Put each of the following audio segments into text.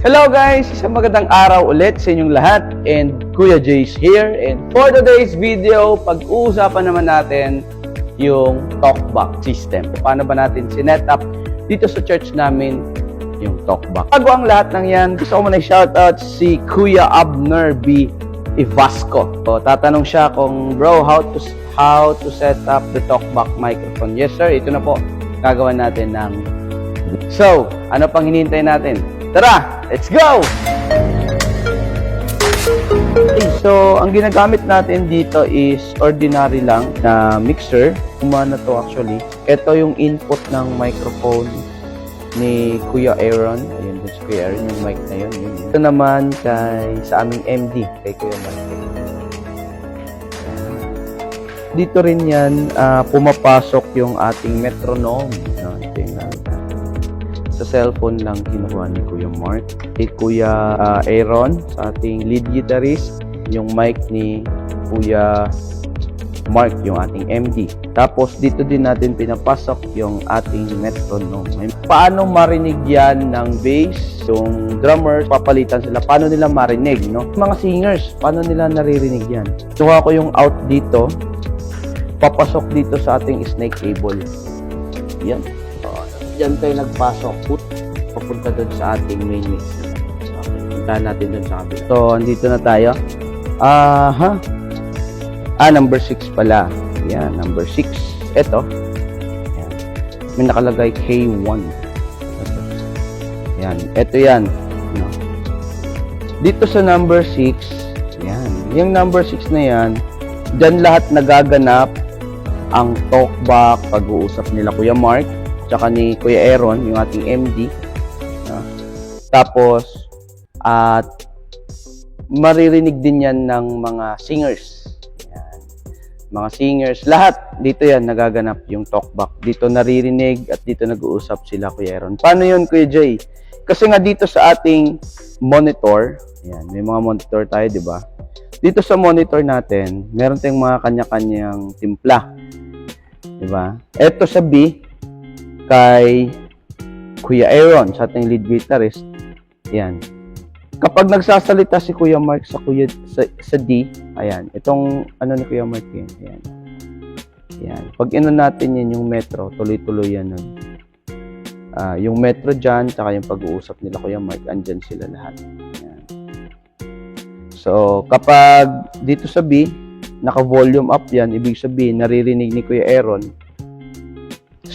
Hello guys! Isang magandang araw ulit sa inyong lahat and Kuya Jay's here, and for today's video, pag-uusapan naman natin yung talkback system. Paano ba natin sinet up dito sa church namin yung talkback. Bago ang lahat ng yan, gusto ko muna i-shoutout si Kuya Abner B. Ivasco. So, tatanong siya kung, bro, how to set up the talkback microphone. Yes sir, ito na po. Gagawa natin ng... So, ano pang hinihintay natin? Tara, let's go! Okay, so, ang ginagamit natin dito is ordinary lang na mixer. Kumana to actually. Ito yung input ng microphone ni Kuya Aaron. Ayun, si Kuya Aaron, yung mic na yun. Ito naman sa aming MD, kay Kuya Mike. Dito rin yan, pumapasok yung ating metronome. No? Ito yung sa cellphone lang kinuha ni Kuya Mark. Kay Kuya Aaron, sa ating lead guitarist, yung mic ni Kuya Mark, yung ating MD. Tapos dito din natin pinapasok yung ating metronome. Paano marinig yan ng bass? Yung drummers, papalitan sila. Paano nila marinig, no? Mga singers, paano nila naririnig yan? Tuha ko yung out dito. Papasok dito sa ating snake cable. Yan. Diyan tayo nagpasok. Papunta doon sa ating main mixer. Puntahan natin doon sa kabila. So, andito na tayo. Number 6 pala. Yan, number 6. Ito. Yan. May nakalagay K1. Yan. Ito yan. No. Dito sa number 6, yan. Yung number 6 na yan, dyan lahat nagaganap ang talkback, pag-uusap nila Kuya Mark, tsaka ni Kuya Aaron, yung ating MD. Tapos, at maririnig din yan ng mga singers. Yan. Mga singers, lahat dito yan nagaganap yung talkback. Dito naririnig at dito nag-uusap sila Kuya Aaron. Paano yun Kuya Jay? Kasi nga dito sa ating monitor, yan, may mga monitor tayo, di ba? Dito sa monitor natin, meron tayong mga kanya-kanyang timpla. Di ba? Ito sa B, kay Kuya Aaron, sa ating lead guitarist. Ayan. Kapag nagsasalita si Kuya Mark sa D, ayan, itong ano ni Kuya Mark yan. Ayan. Ayan. Pag inon natin yan yung metro, tuloy-tuloy yan nun. Yung metro dyan, tsaka yung pag-uusap nila Kuya Mark, andyan sila lahat. Ayan. So, kapag dito sa B, naka-volume up yan, ibig sabihin, naririnig ni Kuya Aaron,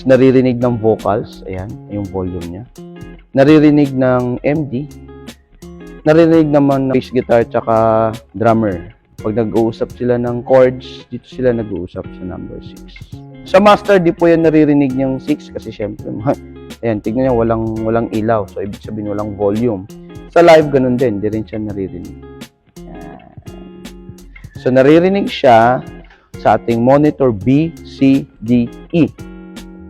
naririnig ng vocals, ayan, yung volume niya. Naririnig ng MD, naririnig naman ng bass guitar tsaka drummer. Pag nag-uusap sila ng chords, dito sila nag-uusap sa number 6. Sa master, di po yan naririnig ng 6 kasi syempre, ayan, tignan nyo, walang ilaw. So, ibig sabihin, walang volume. Sa live, ganun din, di rin siya naririnig. Ayan. So, naririnig siya sa ating monitor B, C, D, E.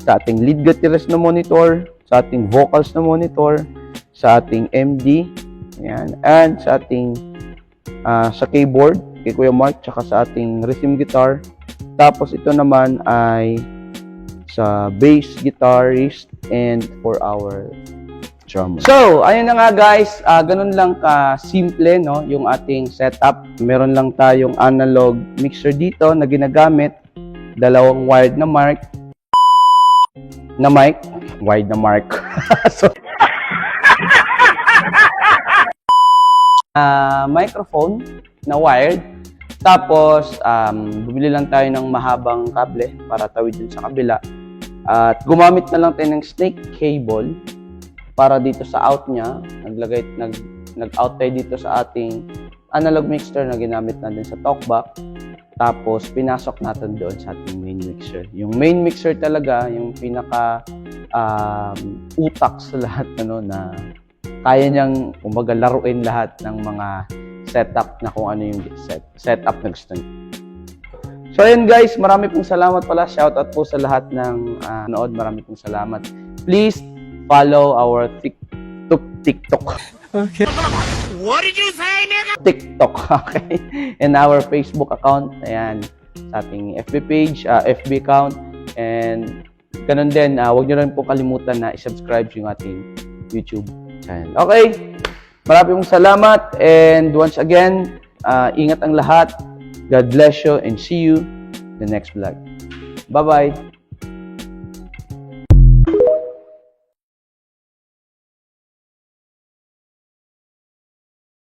Sa ating lead guitarist na monitor, sa ating vocals na monitor, sa ating MD, ayan, and sa ating sa keyboard, kay Kuya Mark, tsaka sa ating rhythm guitar. Tapos ito naman ay sa bass guitarist and for our drummer. So, ayun na nga guys, ganun lang ka-simple, no, yung ating setup. Meron lang tayong analog mixer dito na ginagamit, dalawang wired na mic, wide na mark. So, microphone na wired. Tapos, bumili lang tayo ng mahabang kable para tawid dun sa kabila. At gumamit na lang tayo ng snake cable para dito sa out niya. Nag-out tayo dito sa ating analog mixer na ginamit natin sa talkback. Tapos, pinasok natin doon sa ating main mixer. Yung main mixer talaga, yung pinaka utak sa lahat, ano, na kaya niyang, kumbaga, laruin lahat ng mga setup na kung ano yung setup na gusto niyo. So, ayun guys, marami pong salamat pala. Shoutout po sa lahat ng nood. Marami pong salamat. Please follow our TikTok. Okay. What did you say, nigga? TikTok, okay? And our Facebook account, ayan, sa ating FB page, FB account, and ganun din, huwag nyo rin po kalimutan na i-subscribe yung ating YouTube channel. Okay? Maraming salamat and once again, ingat ang lahat. God bless you and see you in the next vlog. Bye-bye!